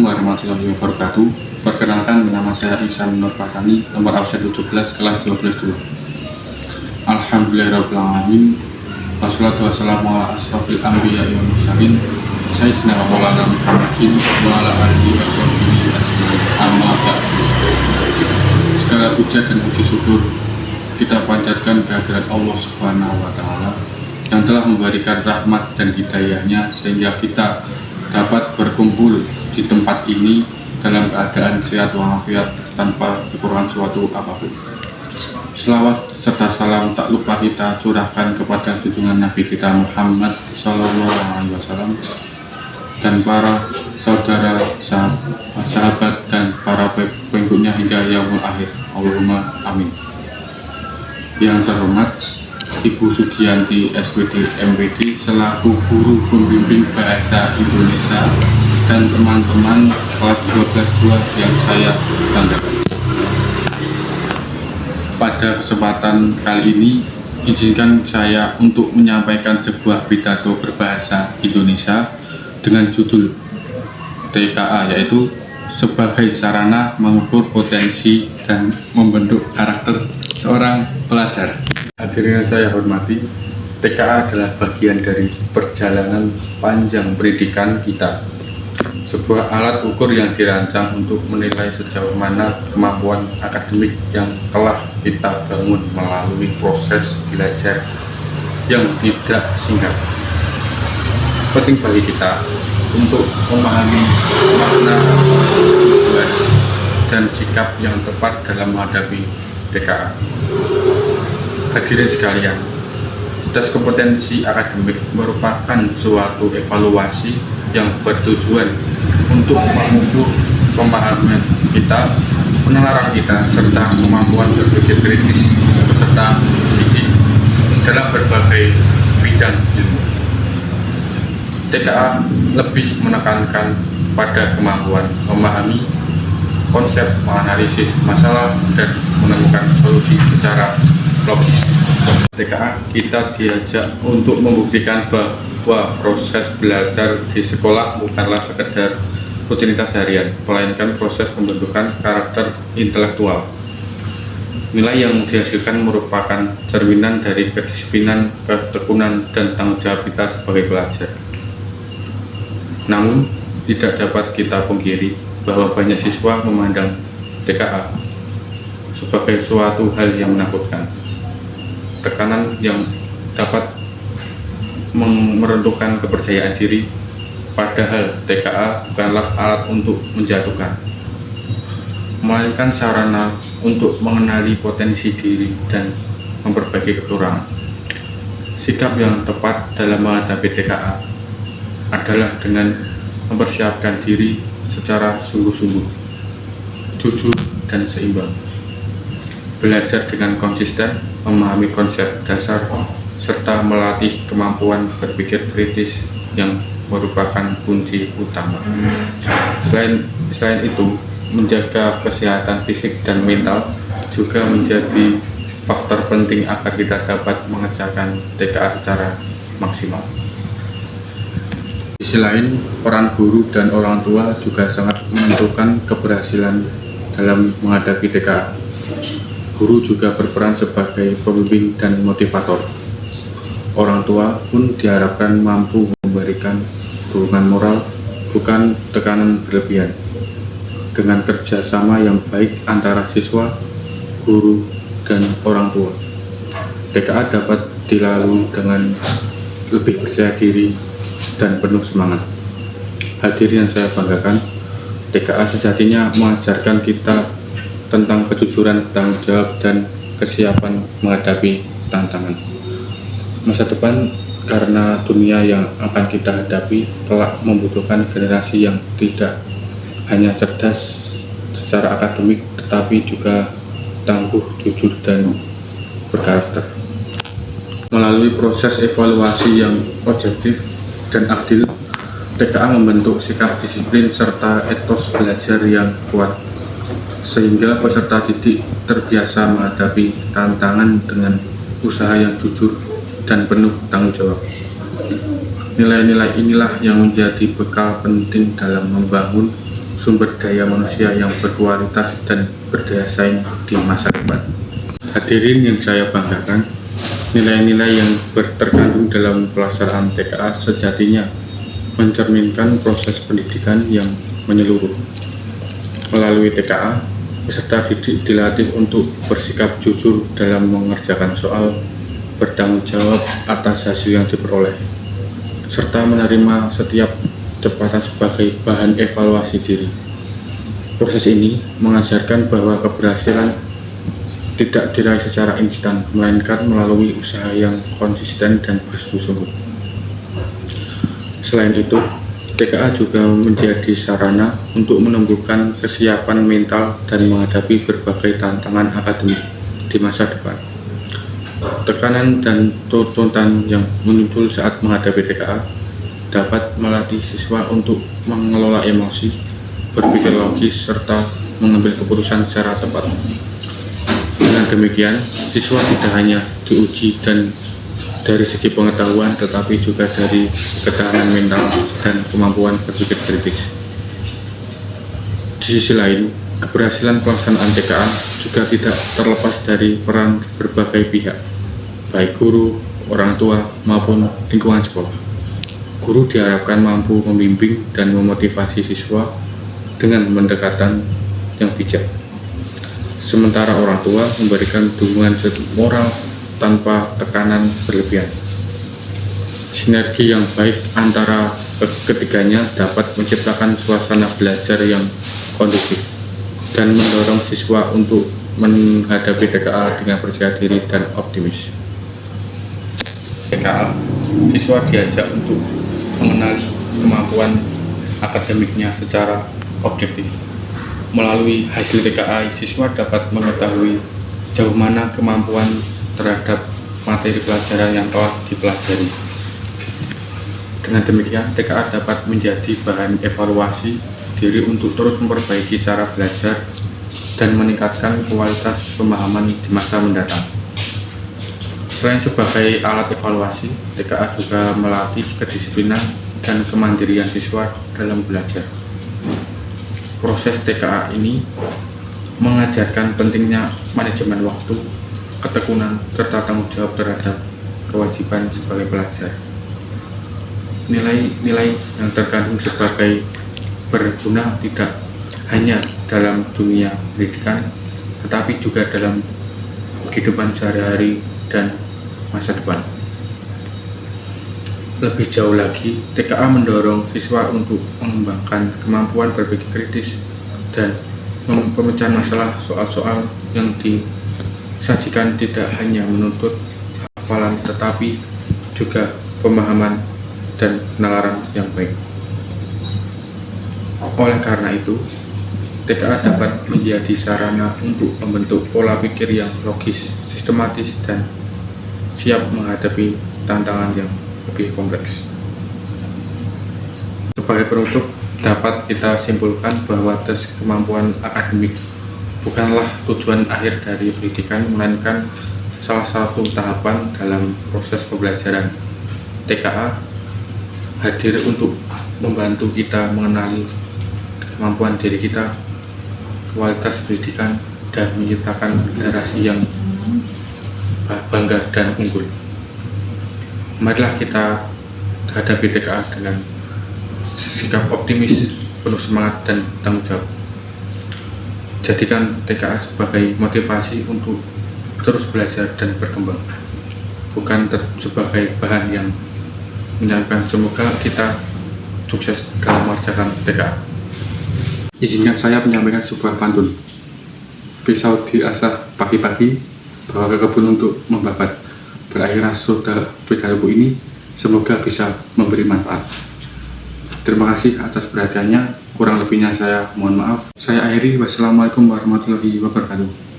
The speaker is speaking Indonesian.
Assalamualaikum warahmatullahi wabarakatuh. Perkenalkan, nama saya Ihsan Nur Fatani, nomor absen 17, kelas 12-2. Alhamdulillahirrahmanirrahim. Wassalatu wassalamu ala asrofil anbiya wal mursalin Sayyidina wa maulana Muhammadin wa ala alihi wa sahbihi ajma'in. Amma ba'du. Segala puja dan puji syukur kita panjatkan kehadirat Allah Subhanahu wa Ta'ala yang telah memberikan rahmat dan hidayahnya sehingga kita dapat berkumpul di tempat ini dalam keadaan sehat walafiat tanpa kekurangan suatu apapun. Selawat serta salam tak lupa kita curahkan kepada junjungan Nabi kita Muhammad SAW dan para saudara, sahabat dan para pengikutnya hingga yaumul akhir. Allahumma amin. Yang terhormat Ibu Sugianti SPD MPD selaku guru pembimbing bahasa Indonesia dan teman-teman kelas 12-2 yang saya banggakan. Pada kesempatan kali ini izinkan saya untuk menyampaikan sebuah pidato berbahasa Indonesia dengan judul TKA, yaitu sebagai sarana mengukur potensi dan membentuk karakter seorang pelajar. Hadirin yang saya hormati, TKA adalah bagian dari perjalanan panjang pendidikan kita. Sebuah alat ukur yang dirancang untuk menilai sejauh mana kemampuan akademik yang telah kita bangun melalui proses belajar yang tidak singkat. Penting bagi kita untuk memahami makna, tujuan, dan sikap yang tepat dalam menghadapi TKA. Hadirin sekalian, tes kompetensi akademik merupakan suatu evaluasi yang bertujuan untuk mengukur pemahaman kita, penalaran kita, serta kemampuan berpikir kritis serta didik dalam berbagai bidang ilmu. TKA lebih menekankan pada kemampuan memahami konsep, menganalisis masalah, dan menemukan solusi secara logis. TKA kita diajak untuk membuktikan bahwa proses belajar di sekolah bukanlah sekedar rutinitas harian, melainkan proses pembentukan karakter intelektual. Nilai yang dihasilkan merupakan cerminan dari kedisiplinan, ketekunan, dan tanggung jawab kita sebagai pelajar. Namun, tidak dapat kita pungkiri bahwa banyak siswa memandang TKA sebagai suatu hal yang menakutkan. Tekanan yang dapat meruntuhkan kepercayaan diri, padahal TKA bukanlah alat untuk menjatuhkan, melainkan sarana untuk mengenali potensi diri dan memperbaiki kekurangan. Sikap yang tepat dalam menghadapi TKA adalah dengan mempersiapkan diri secara sungguh-sungguh, jujur, dan seimbang. Belajar dengan konsisten, memahami konsep dasar, serta melatih kemampuan berpikir kritis yang merupakan kunci utama. Selain itu, menjaga kesehatan fisik dan mental juga menjadi faktor penting agar kita dapat mengerjakan TKA secara maksimal. Di sisi lain, peran guru dan orang tua juga sangat menentukan keberhasilan dalam menghadapi TKA. Guru juga berperan sebagai pembimbing dan motivator. Orang tua pun diharapkan mampu memberikan dukungan moral, bukan tekanan berlebihan. Dengan kerjasama yang baik antara siswa, guru, dan orang tua, TKA dapat dilalui dengan lebih percaya diri dan penuh semangat. Hadirin yang saya banggakan, TKA sejatinya mengajarkan kita tentang kejujuran, tanggung jawab, dan kesiapan menghadapi tantangan masa depan, karena dunia yang akan kita hadapi telah membutuhkan generasi yang tidak hanya cerdas secara akademik tetapi juga tangguh, jujur, dan berkarakter. Melalui proses evaluasi yang objektif dan adil, TKA membentuk sikap disiplin serta etos belajar yang kuat, sehingga peserta didik terbiasa menghadapi tantangan dengan usaha yang jujur dan penuh tanggung jawab. Nilai-nilai inilah yang menjadi bekal penting dalam membangun sumber daya manusia yang berkualitas dan berdaya saing di masa depan. Hadirin yang saya banggakan, nilai-nilai yang terkandung dalam pelaksanaan TKA sejatinya mencerminkan proses pendidikan yang menyeluruh. Melalui TKA, peserta didik dilatih untuk bersikap jujur dalam mengerjakan soal, bertanggung jawab atas hasil yang diperoleh, serta menerima setiap kecepatan sebagai bahan evaluasi diri. Proses ini mengajarkan bahwa keberhasilan tidak diraih secara instan, melainkan melalui usaha yang konsisten dan bersungguh-sungguh. Selain itu, TKA juga menjadi sarana untuk menumbuhkan kesiapan mental dan menghadapi berbagai tantangan akademik di masa depan. Tekanan dan tuntutan yang muncul saat menghadapi TKA dapat melatih siswa untuk mengelola emosi, berpikir logis, serta mengambil keputusan secara tepat. Dengan demikian, siswa tidak hanya diuji dari segi pengetahuan, tetapi juga dari ketahanan mental dan kemampuan berpikir kritis. Di sisi lain, keberhasilan pelaksanaan TKA juga tidak terlepas dari peran berbagai pihak, baik guru, orang tua, maupun lingkungan sekolah. Guru diharapkan mampu membimbing dan memotivasi siswa dengan pendekatan yang bijak. Sementara orang tua memberikan dukungan moral tanpa tekanan berlebihan. Sinergi yang baik antara ketiganya dapat menciptakan suasana belajar yang kondusif dan mendorong siswa untuk menghadapi TKA dengan percaya diri dan optimis. TKA, siswa diajak untuk mengenali kemampuan akademiknya secara objektif. Melalui hasil TKA, siswa dapat mengetahui sejauh mana kemampuan terhadap materi pelajaran yang telah dipelajari. Dengan demikian, TKA dapat menjadi bahan evaluasi diri untuk terus memperbaiki cara belajar dan meningkatkan kualitas pemahaman di masa mendatang. Selain sebagai alat evaluasi, TKA juga melatih kedisiplinan dan kemandirian siswa dalam belajar. Proses TKA ini mengajarkan pentingnya manajemen waktu, ketekunan, serta tanggung jawab terhadap kewajiban sebagai pelajar. Nilai-nilai yang terkandung sebagai berguna tidak hanya dalam dunia pendidikan, tetapi juga dalam kehidupan sehari-hari dan masa depan. Lebih jauh lagi, TKA mendorong siswa untuk mengembangkan kemampuan berpikir kritis dan pemecahan masalah. Soal-soal yang disajikan tidak hanya menuntut hafalan, tetapi juga pemahaman dan penalaran yang baik. Oleh karena itu, TKA dapat menjadi sarana untuk membentuk pola pikir yang logis, sistematis, dan siap menghadapi tantangan yang lebih kompleks. Sebagai penutup, dapat kita simpulkan bahwa tes kemampuan akademik bukanlah tujuan akhir dari pendidikan, melainkan salah satu tahapan dalam proses pembelajaran. TKA hadir untuk membantu kita mengenali kemampuan diri kita, kualitas pendidikan, dan menciptakan generasi yang bangga dan unggul. Marilah kita hadapi TKA dengan sikap optimis, penuh semangat, dan tanggung jawab. Jadikan TKA sebagai motivasi untuk terus belajar dan berkembang, bukan sebagai bahan yang menyampaikan. Semoga kita sukses dalam mengerjakan TKA. Izinkan saya menyampaikan sebuah pantun. Pisau diasah pagi-pagi, bawa ke kebun untuk membabat. Berakhirlah sudah berdalubu ini, semoga bisa memberi manfaat. Terima kasih atas perhatiannya. Kurang lebihnya saya mohon maaf. Saya akhiri. Wassalamualaikum warahmatullahi wabarakatuh.